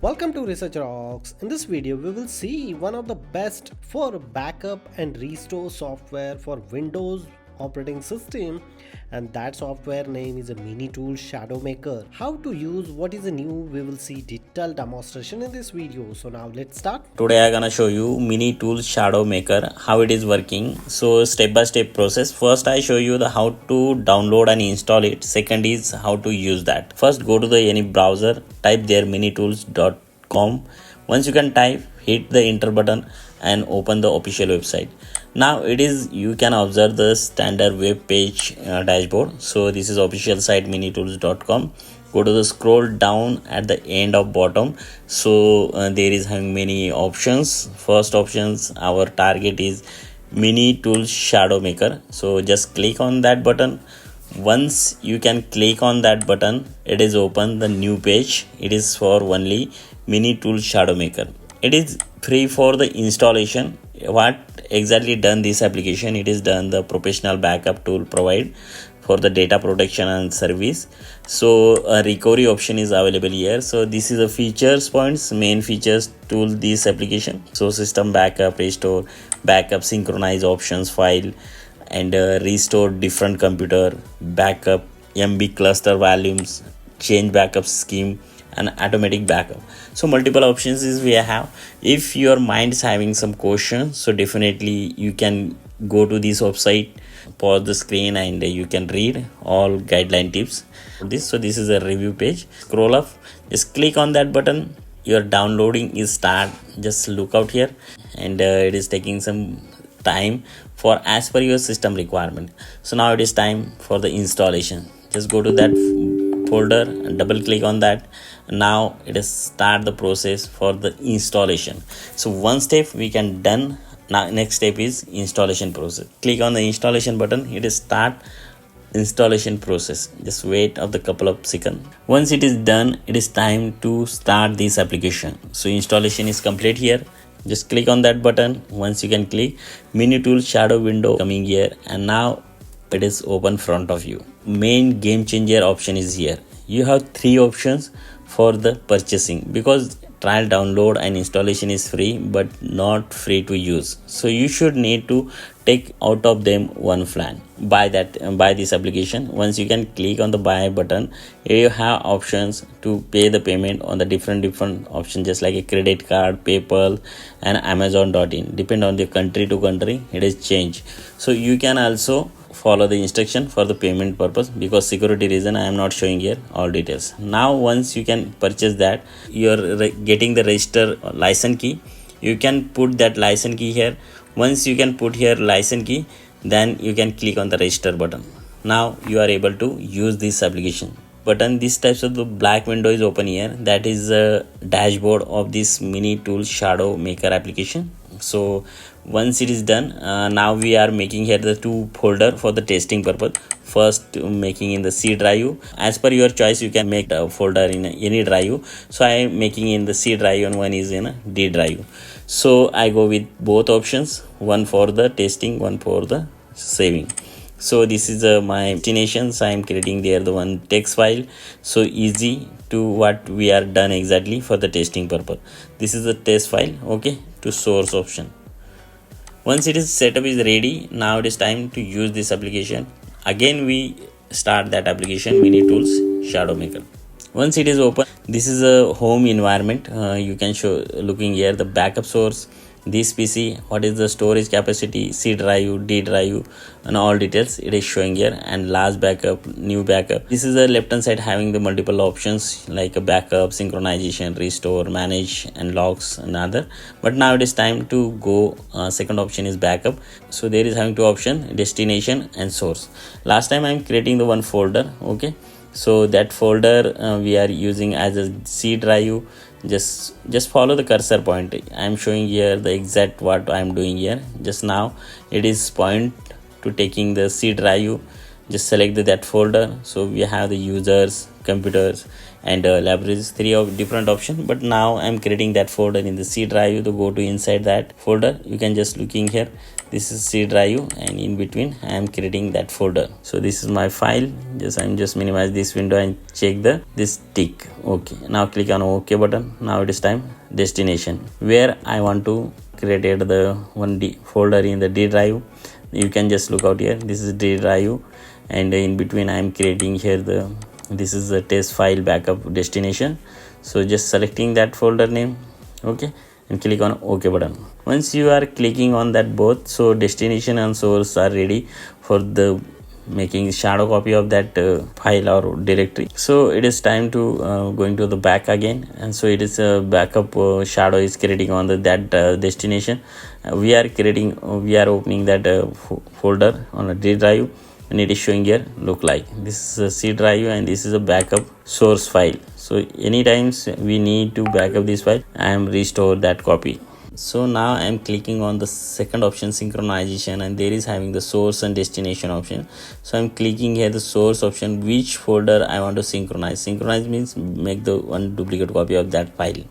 Welcome to Research Rocks. In this video, we will see one of the best for backup and restore software for Windows operating system, and that software name is a MiniTool ShadowMaker. How to use, what is new, we will see detailed demonstration in this video. So now let's start. Today I'm gonna show you MiniTool ShadowMaker, how it is working. So step by step process. First I show you the how to download and install it. Second is how to use that. First go to the any browser, type there minitools.com. Once you can type, hit the enter button and open the official website. Now it is, you can observe the standard web page dashboard. So this is official site minitools.com. Go to the scroll down at the end of bottom. So there is having many options. First options, our target is MiniTool ShadowMaker. So just click on that button. Once you can click on that button, it is open the new page. It is for only MiniTool ShadowMaker. It is free for the installation. What exactly done this application? It is done the professional backup tool provide for the data protection and service. So a recovery option is available here. So this is the features points, main features tool this application. So system backup, restore, backup, synchronize options file, and restore different computer, backup, MB cluster volumes, change backup scheme, and automatic backup. So multiple options is we have. If your mind is having some questions, so definitely you can go to this website, pause the screen, and you can read all guideline tips. So this is a review page. Scroll up, just click on that button. Your downloading is start. Just look out here, and it is taking some time for as per your system requirement. So now it is time for the installation. Just go to that folder and double click on that. Now it is start the process for the installation. So one step we can done. Now next step is installation process. Click on the installation button. It is start installation process. Just wait of the couple of seconds. Once it is done, it is time to start this application. So installation is complete here. Just click on that button. Once you can click, MiniTool shadow window coming here, and now it is open front of you. Main game changer option is here. You have three options for the purchasing, because trial download and installation is free but not free to use. So you should need to take out of them one plan. Buy this application. Once you can click on the buy button, you have options to pay the payment on the different options, just like a credit card, PayPal, and Amazon.in. Depend on the country to country, it is changed. So you can also follow the instruction for the payment purpose. Because security reason, I am not showing here all details. Now once you can purchase that, you're getting the register license key. You can put that license key here. Once you can put here license key, then you can click on the register button. Now you are able to use this application button. This types of the black window is open here. That is a dashboard of this MiniTool ShadowMaker application. So once it is done, now we are making here the two folder for the testing purpose. First making in the C drive. As per your choice, you can make a folder in any drive. So I am making in the C drive and one is in a D drive. So I go with both options, one for the testing, one for the saving. So this is my destinations. I am creating there the one text file. So easy to what we are done exactly for the testing purpose. This is the test file, okay, to source option. Once it is setup is ready, now it is time to use this application. Again we start that application, MiniTools ShadowMaker. Once it is open, this is a home environment. You can show looking here the backup source, this PC, what is the storage capacity, C drive, D drive, and all details it is showing here. And last backup, new backup. This is the left hand side having the multiple options like a backup, synchronization, restore, manage, and logs and other. But now it is time to go. Second option is backup. So there is having two options, destination and source. Last time I am creating the one folder, okay. So that folder we are using as a C drive. Just follow the cursor point. I am showing here the exact what I am doing here. Just now it is point to taking the C drive. Just select that folder. So we have the users, computers, and libraries, three of different options. But now I'm creating that folder in the C drive. To go to inside that folder, you can just looking here, this is C drive, and in between I am creating that folder. So this is my file. I'm just minimize this window and check this tick. Okay, now click on OK button. Now it is time destination, where I want to create the one D folder in the D drive. You can just look out here, this is D drive, and in between I am creating here this is the test file backup destination. So just selecting that folder name, okay, and click on OK button. Once you are clicking on that both, so destination and source are ready for the making shadow copy of that file or directory. So it is time to going to the back again, and so it is a backup shadow is creating on that destination. We are opening that folder on a D drive, and it is showing here look like this is a C drive and this is a backup source file. So anytimes we need to backup this file, I am restore that copy. So now I am clicking on the second option, synchronization, and there is having the source and destination option. So I'm clicking here the source option, which folder I want to synchronize. Synchronize means make the one duplicate copy of that file.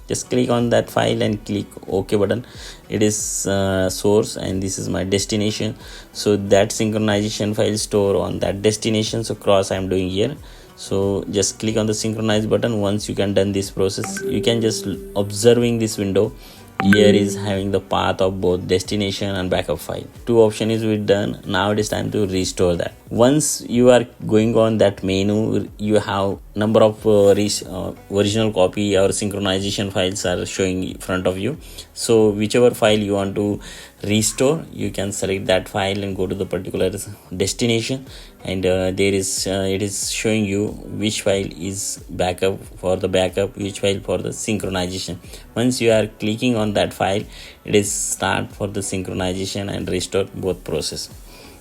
Just click on that file and click OK button. It is source and this is my destination. So that synchronization file store on that destination. So cross I am doing here. So just click on the synchronize button. Once you can done this process, you can just observing this window. Here is having the path of both destination and backup file. Two option is with done. Now it is time to restore that. Once you are going on that menu, you have number of original copy or synchronization files are showing in front of you. So whichever file you want to restore, you can select that file and go to the particular destination, and there is it is showing you which file is backup for the backup, which file for the synchronization. Once you are clicking on that file, it is start for the synchronization and restore both process.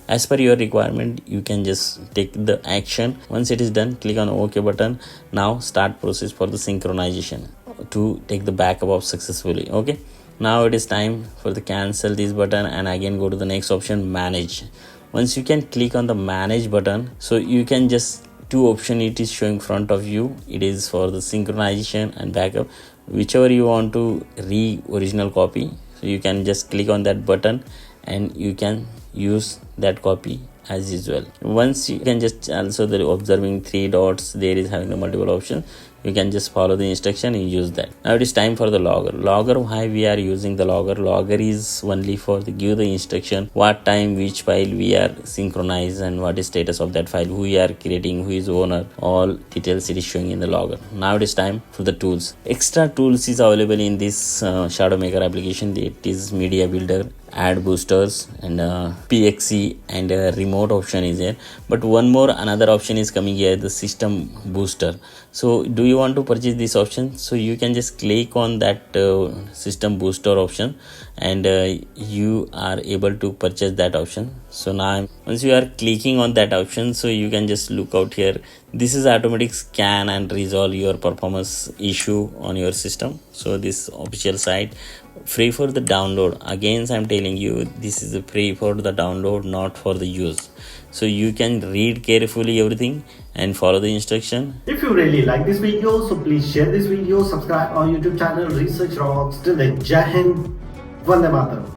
As per your requirement, you can just take the action. Once it is done, click on OK button. Now start process for the synchronization to take the backup of successfully. Okay, now it is time for the cancel this button and again go to the next option, manage. Once you can click on the manage button, so you can just two option it is showing front of you. It is for the synchronization and backup, whichever you want to original copy. So you can just click on that button and you can use that copy as usual. Once you can just also the observing three dots, there is having the multiple options. You can just follow the instruction and use that. Now it is time for the logger. Why we are using the logger is only for the give the instruction what time which file we are synchronize and what is status of that file, who we are creating, who is owner, all details it is showing in the logger. Now it is time for the tools. Extra tools is available in this ShadowMaker application. It is media builder, ad boosters, and PXE, and remote option is there. But one more another option is coming here, the system booster. So do you want to purchase this option? So you can just click on that system booster option and you are able to purchase that option. So now once you are clicking on that option, so you can just look out here, this is automatic scan and resolve your performance issue on your system. So this official site, free for the download. Again I'm telling you, this is free for the download, not for the use. So you can read carefully everything and follow the instruction. If you really like this video, so please share this video, subscribe our YouTube channel Research Rocks. Till then, Jai Hind, Vande Mataram.